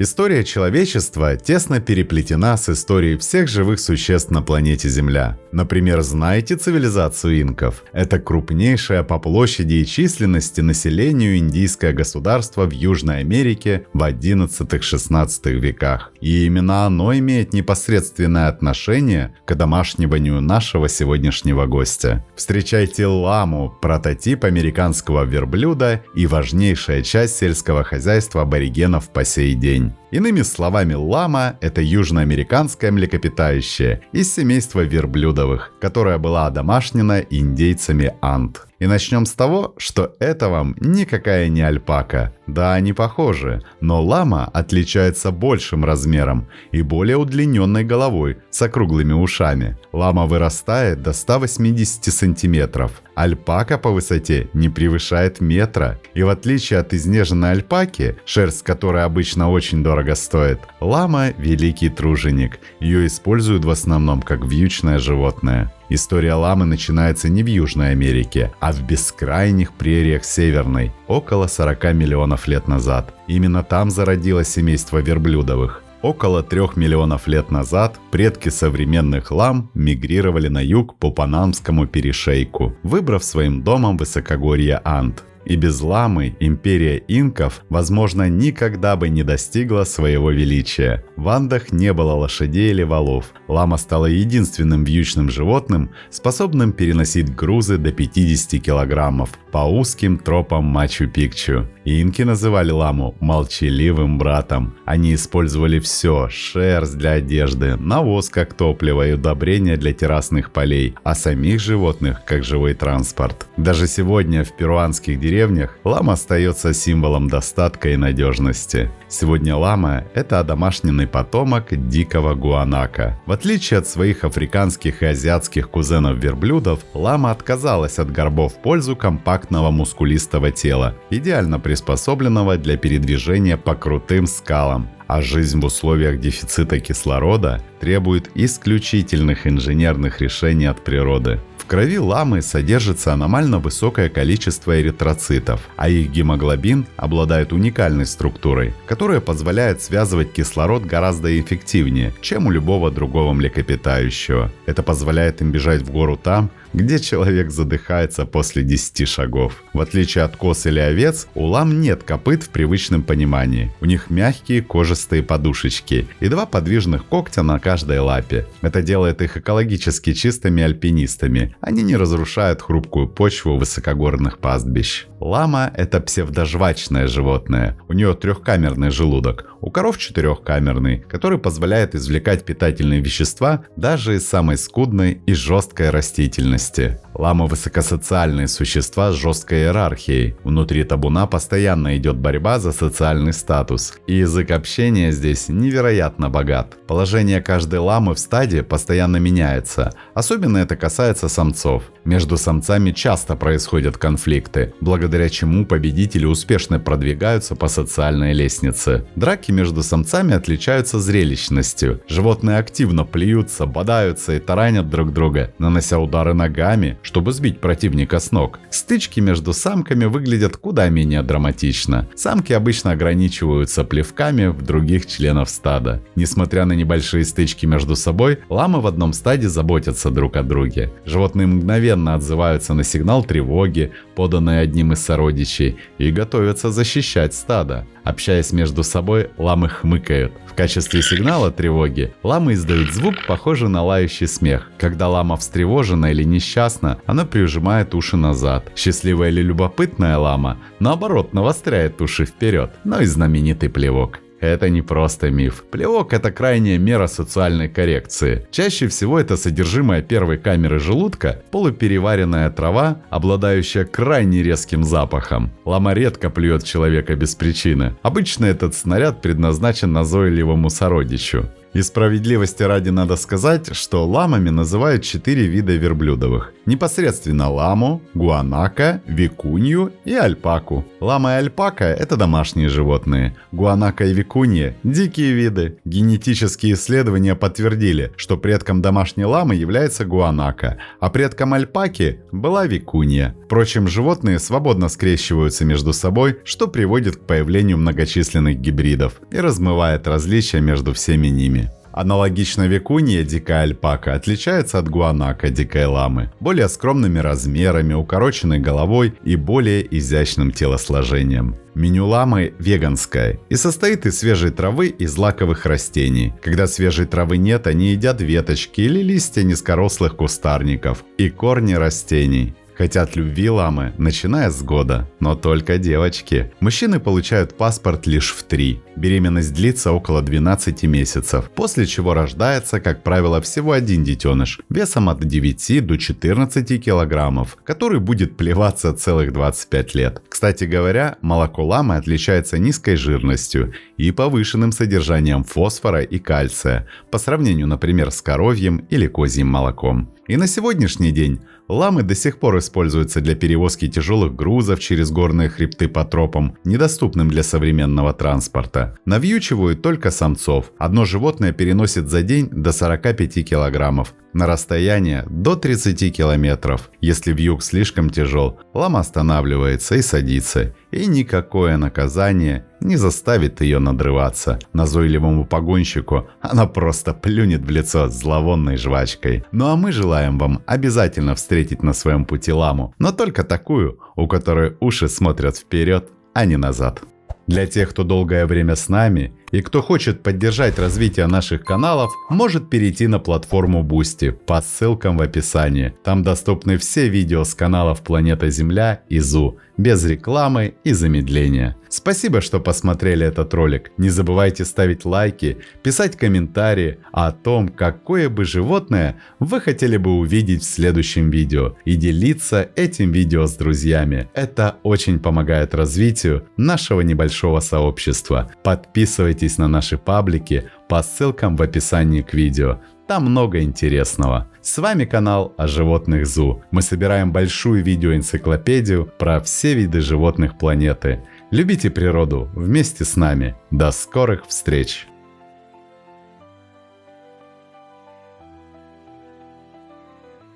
История человечества тесно переплетена с историей всех живых существ на планете Земля. Например, знаете цивилизацию инков? Это крупнейшее по площади и численности населению индийское государство в Южной Америке в XI-XVI веках. И именно оно имеет непосредственное отношение к одомашниванию нашего сегодняшнего гостя. Встречайте ламу, прототип американского верблюда и важнейшая часть сельского хозяйства аборигенов по сей день. Иными словами, лама – это южноамериканское млекопитающее из семейства верблюдовых, которое была одомашнена индейцами Анд. И начнем с того, что это вам никакая не альпака. Да, они похожи, но лама отличается большим размером и более удлиненной головой с округлыми ушами. Лама вырастает до 180 сантиметров. Альпака по высоте не превышает метра. И в отличие от изнеженной альпаки, шерсть которой обычно очень дорого стоит, лама – великий труженик. Ее используют в основном как вьючное животное. История ламы начинается не в Южной Америке, а в бескрайних прериях Северной, около 40 миллионов лет назад. Именно там зародилось семейство верблюдовых. Около 3 миллионов лет назад предки современных лам мигрировали на юг по Панамскому перешейку, выбрав своим домом высокогорье Анд. И без ламы империя инков, возможно, никогда бы не достигла своего величия. В Андах не было лошадей или валов. Лама стала единственным вьючным животным, способным переносить грузы до 50 килограммов по узким тропам Мачу-Пикчу. Инки называли ламу молчаливым братом. Они использовали все – шерсть для одежды, навоз как топливо и удобрения для террасных полей, а самих животных как живой транспорт. Даже сегодня в перуанских деревнях лама остается символом достатка и надежности. Сегодня лама – это одомашненный потомок дикого гуанака. В отличие от своих африканских и азиатских кузенов-верблюдов, лама отказалась от горбов в пользу компактного мускулистого тела, идеально приспособленного для передвижения по крутым скалам. А жизнь в условиях дефицита кислорода требует исключительных инженерных решений от природы. В крови ламы содержится аномально высокое количество эритроцитов, а их гемоглобин обладает уникальной структурой, которая позволяет связывать кислород гораздо эффективнее, чем у любого другого млекопитающего. Это позволяет им бежать в гору там, где человек задыхается после 10 шагов. В отличие от коз или овец, у лам нет копыт в привычном понимании. У них мягкие кожистые подушечки и 2 подвижных когтя на каждой лапе. Это делает их экологически чистыми альпинистами. Они не разрушают хрупкую почву высокогорных пастбищ. Лама – это псевдожвачное животное. У нее 3-камерный желудок, у коров 4-камерный, который позволяет извлекать питательные вещества даже из самой скудной и жесткой растительности. Ламы – высокосоциальные существа с жесткой иерархией. Внутри табуна постоянно идет борьба за социальный статус. И язык общения здесь невероятно богат. Положение каждой ламы в стаде постоянно меняется. Особенно это касается самцов. Между самцами часто происходят конфликты, благодаря чему победители успешно продвигаются по социальной лестнице. Драки между самцами отличаются зрелищностью. Животные активно плюются, бодаются и таранят друг друга, нанося удары ногами, чтобы сбить противника с ног. Стычки между самками выглядят куда менее драматично. Самки обычно ограничиваются плевками в других членов стада. Несмотря на небольшие стычки между собой, ламы в одном стаде заботятся друг о друге. Животные мгновенно отзываются на сигнал тревоги, поданный одним из сородичей, и готовятся защищать стадо. Общаясь между собой, ламы хмыкают. В качестве сигнала тревоги ламы издают звук, похожий на лающий смех. Когда лама встревожена или несчастна, она прижимает уши назад. Счастливая или любопытная лама, наоборот, навостряет уши вперед. Но и знаменитый плевок. Это не просто миф. Плевок – это крайняя мера социальной коррекции. Чаще всего это содержимое первой камеры желудка, полупереваренная трава, обладающая крайне резким запахом. Лама редко плюет человека без причины. Обычно этот снаряд предназначен назойливому сородичу. И справедливости ради надо сказать, что ламами называют 4 вида верблюдовых. Непосредственно ламу, гуанако, викунью и альпаку. Лама и альпака – это домашние животные. Гуанако и викунья – дикие виды. Генетические исследования подтвердили, что предком домашней ламы является гуанако, а предком альпаки была викунья. Впрочем, животные свободно скрещиваются между собой, что приводит к появлению многочисленных гибридов и размывает различия между всеми ними. Аналогично викунья, дикая альпака, отличается от гуанако, дикой ламы, более скромными размерами, укороченной головой и более изящным телосложением. Меню ламы веганское и состоит из свежей травы и злаковых растений. Когда свежей травы нет, они едят веточки или листья низкорослых кустарников и корни растений. Хотят любви ламы, начиная с года, но только девочки. Мужчины получают паспорт лишь в 3. Беременность длится около 12 месяцев, после чего рождается, как правило, всего один детеныш, весом от 9 до 14 килограммов, который будет плеваться целых 25 лет. Кстати говоря, молоко ламы отличается низкой жирностью и повышенным содержанием фосфора и кальция, по сравнению, например, с коровьим или козьим молоком. И на сегодняшний день ламы до сих пор используются для перевозки тяжелых грузов через горные хребты по тропам, недоступным для современного транспорта. Навьючивают только самцов. Одно животное переносит за день до 45 килограммов. На расстояние до 30 километров. Если вьюг слишком тяжел, лама останавливается и садится. И никакое наказание не заставит ее надрываться. Назойливому погонщику она просто плюнет в лицо зловонной жвачкой. Ну а мы желаем вам обязательно встретить на своем пути ламу, но только такую, у которой уши смотрят вперед, а не назад. Для тех, кто долгое время с нами и кто хочет поддержать развитие наших каналов, может перейти на платформу Boosty по ссылкам в описании. Там доступны все видео с каналов Планета Земля и ЗУ, без рекламы и замедления. Спасибо, что посмотрели этот ролик. Не забывайте ставить лайки, писать комментарии о том, какое бы животное вы хотели бы увидеть в следующем видео, и делиться этим видео с друзьями. Это очень помогает развитию нашего небольшого сообщества. Подписывайтесь на наши паблики по ссылкам в описании к видео. Там много интересного. С вами канал о животных ЗУ. Мы собираем большую видеоэнциклопедию про все виды животных планеты. Любите природу вместе с нами. До скорых встреч!